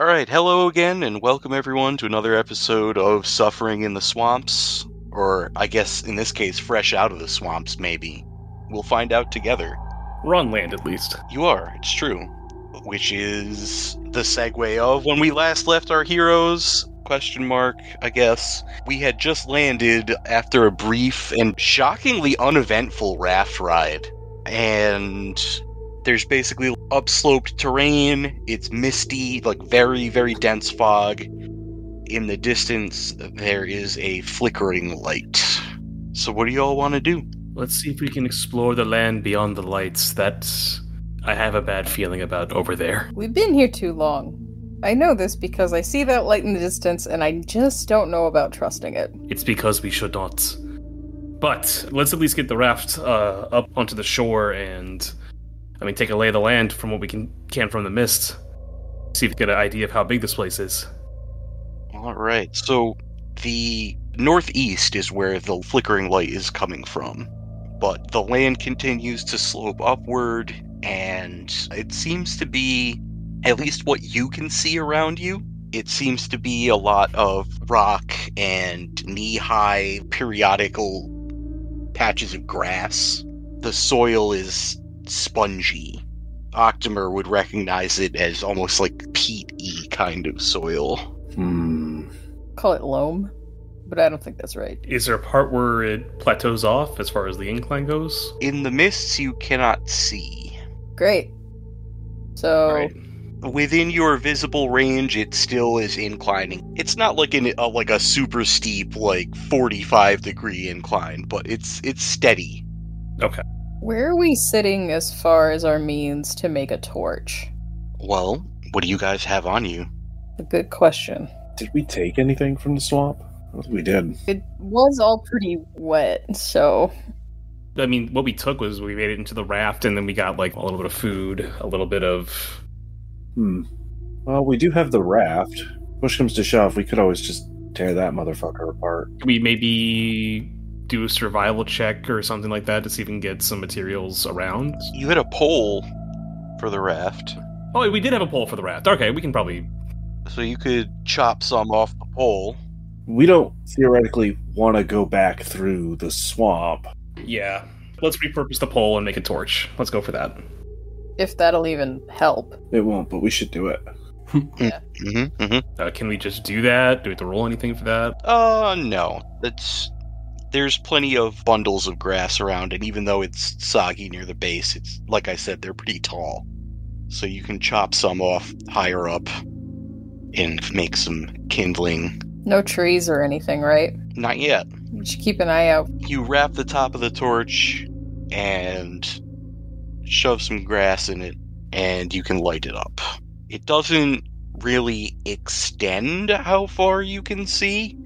Alright, hello again, and welcome everyone to another episode of Suffering in the Swamps. Or, I guess, in this case, fresh out of the swamps, maybe. We'll find out together. We're on land, at least. You are, it's true. Which is the segue of when we last left our heroes, question mark, I guess. We had just landed after a brief and shockingly uneventful raft ride. And there's basically upsloped terrain, it's misty, like very, very dense fog. In the distance, there is a flickering light. So what do you all want to do? Let's see if we can explore the land beyond the lights. I have a bad feeling about over there. We've been here too long. I know this because I see that light in the distance and I just don't know about trusting it. It's because we should not. But let's at least get the raft up onto the shore and, take a lay of the land from what we can from the mist. See if we get an idea of how big this place is. Alright, so the northeast is where the flickering light is coming from. But the land continues to slope upward, and it seems to be, at least what you can see around you, it seems to be a lot of rock and knee-high periodical patches of grass. The soil is spongy. Octomer would recognize it as almost like peat-y kind of soil. Call it loam, but I don't think that's right. Is there a part where it plateaus off as far as the incline goes? In the mists, you cannot see. Great. So... Right. Within your visible range, it still is inclining. It's not like a super steep, 45-degree incline, but it's steady. Okay. Where are we sitting as far as our means to make a torch? Well, what do you guys have on you? A good question. Did we take anything from the swamp? I don't think we did. It was all pretty wet, so... What we took was we made it into the raft, and then we got, a little bit of food, a little bit of... Well, we do have the raft. Push comes to shove, we could always just tear that motherfucker apart. Could we maybe do a survival check or something like that to see if we can get some materials around? You had a pole for the raft. Oh, we did have a pole for the raft. Okay, we can probably... So you could chop some off the pole. We don't theoretically want to go back through the swamp. Yeah. Let's repurpose the pole and make a torch. Let's go for that. If that'll even help. It won't, but we should do it. Yeah. Can we just do that? Do we have to roll anything for that? No. There's plenty of bundles of grass around, and even though it's soggy near the base, it's, like I said, they're pretty tall. So you can chop some off higher up and make some kindling. No trees or anything, right? Not yet. We should keep an eye out. You wrap the top of the torch and shove some grass in it, and you can light it up. It doesn't really extend how far you can see,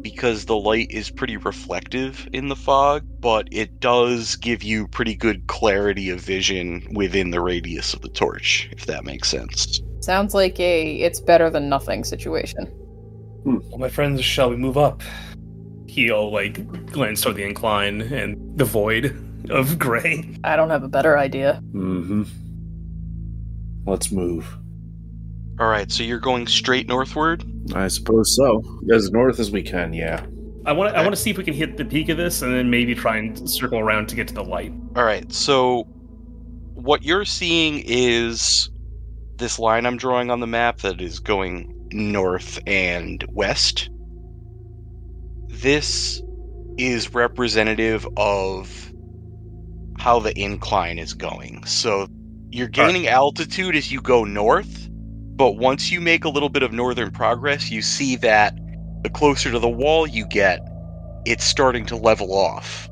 because the light is pretty reflective in the fog, but it does give you pretty good clarity of vision within the radius of the torch, if that makes sense. Sounds like it's better than nothing situation. Well, my friends, shall we move up? He'll, glance toward the incline and the void of gray. I don't have a better idea. Let's move. Alright, so you're going straight northward? I suppose so. As north as we can, yeah. I want to see if we can hit the peak of this and then maybe try and circle around to get to the light. Alright, so what you're seeing is this line I'm drawing on the map that is going north and west. This is representative of how the incline is going. So you're gaining altitude as you go north, but once you make a little bit of northern progress, you see that the closer to the wall you get, it's starting to level off.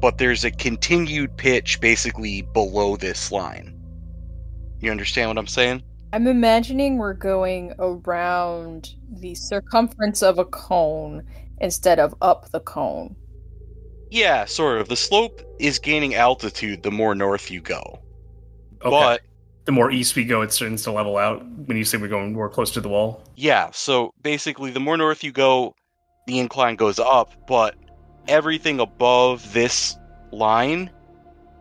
But there's a continued pitch basically below this line. You understand what I'm saying? I'm imagining we're going around the circumference of a cone instead of up the cone. Yeah, sort of. The slope is gaining altitude the more north you go. Okay. But the more east we go, it starts to level out when you say we're going more close to the wall? Yeah, so basically the more north you go, the incline goes up, but everything above this line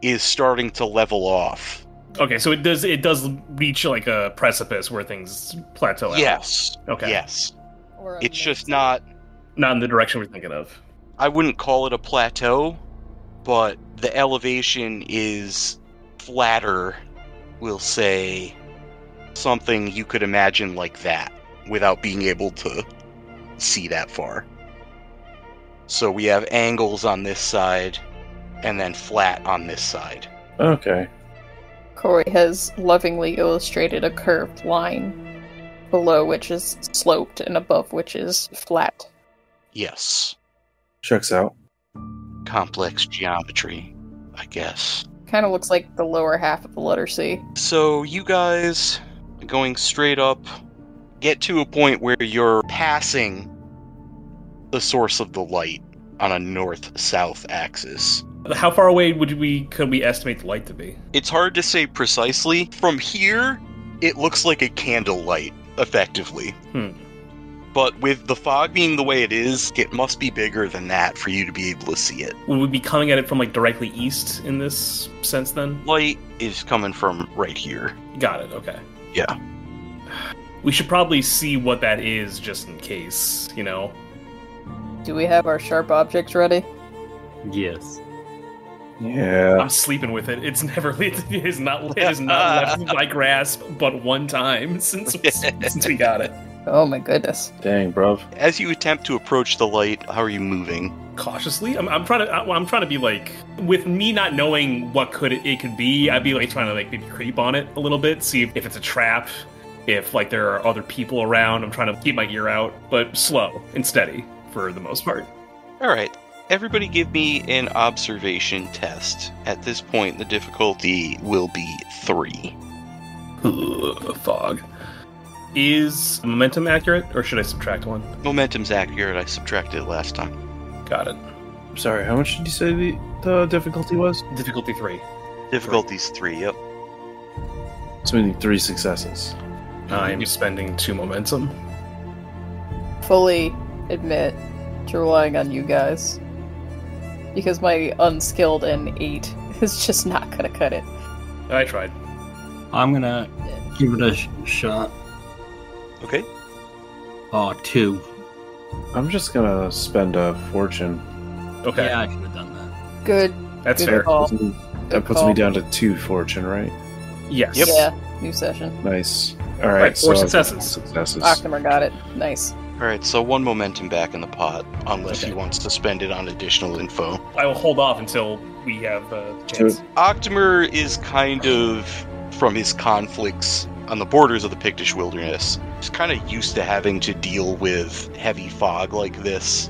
is starting to level off. Okay, so it does reach like a precipice where things plateau out. Yes. Okay. Yes. Or a It's just mix. not. Not in the direction we're thinking of. I wouldn't call it a plateau, but the elevation is flatter, we'll say, something you could imagine like that, without being able to see that far. So we have angles on this side, and then flat on this side. Okay. Corey has lovingly illustrated a curved line, below which is sloped and above which is flat. Yes. Checks out. Complex geometry, I guess. Kind of looks like the lower half of the letter C. So you guys, going straight up, get to a point where you're passing the source of the light on a north-south axis. How far away could we estimate the light to be? It's hard to say precisely. From here, it looks like a candlelight, effectively. But with the fog being the way it is, it must be bigger than that for you to be able to see it. Would we be coming at it from like directly east in this sense then? Light is coming from right here. Got it, okay. Yeah. We should probably see what that is just in case, you know? Do we have our sharp objects ready? Yes. Yeah. I'm sleeping with it. It is not left my grasp but one time since we got it. Oh my goodness. Dang, bruv. As you attempt to approach the light, how are you moving? Cautiously, I'm trying to be like, with me not knowing what it could be, I'd be like trying to like maybe creep on it a little bit, see if it's a trap, if like there are other people around. I'm trying to keep my ear out, but slow and steady for the most part. All right. Everybody give me an observation test. At this point, the difficulty will be 3. Fog. Is momentum accurate, or should I subtract 1? Momentum's accurate. I subtracted it last time. Got it. Sorry, how much did you say the difficulty was? Difficulty 3. Difficulty's 3, yep. So we need 3 successes. I'm spending 2 momentum. Fully admit to relying on you guys. Because my unskilled and 8 is just not gonna cut it. I tried. I'm gonna give it a shot. Okay. 2. I'm just gonna spend a fortune. Okay, Yeah, I should have done that. Good. that's good fair. call. That puts call. me down to 2 fortune, right? Yes. Yep. Yeah, new session. Nice. All right, Right, 4 so successes. Successes. Octomer got it. Nice. All right, so 1 momentum back in the pot, unless Okay. he wants to spend it on additional info. I will hold off until we have a chance. Octomer is kind of, from his conflicts on the borders of the Pictish wilderness, he's kind of used to having to deal with heavy fog like this,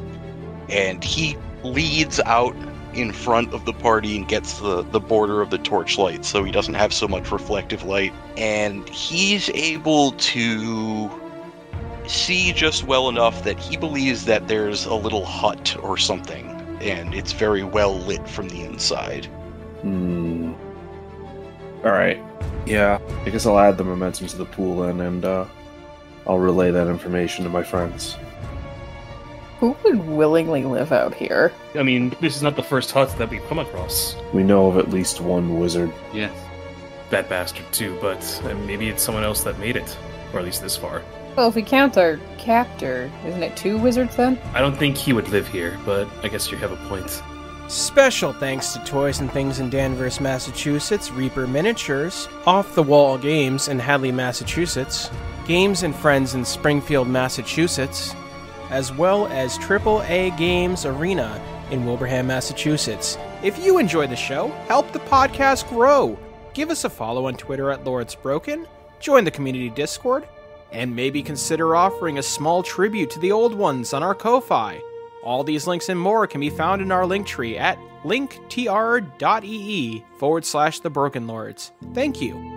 and he leads out in front of the party and gets the border of the torchlight, so he doesn't have so much reflective light, and he's able to see just well enough that he believes that there's a little hut or something, and it's very well lit from the inside. All right. Yeah, I guess I'll add the momentum to the pool then, and I'll relay that information to my friends. Who would willingly live out here? I mean, this is not the first hut that we've come across. We know of at least one wizard. Yes. That bastard too, but maybe it's someone else that made it, or at least this far. Well, if we count our captor, isn't it 2 wizards then? I don't think he would live here, but I guess you have a point. Special thanks to Toys and Things in Danvers, Massachusetts, Reaper Miniatures, Off the Wall Games in Hadley, Massachusetts, Games and Friends in Springfield, Massachusetts, as well as AAA Games Arena in Wilbraham, Massachusetts. If you enjoy the show, help the podcast grow. Give us a follow on Twitter at LordsBroken, join the community Discord, and maybe consider offering a small tribute to the old ones on our Ko-Fi. All these links and more can be found in our link tree at linktr.ee/thebrokenlords. Thank you.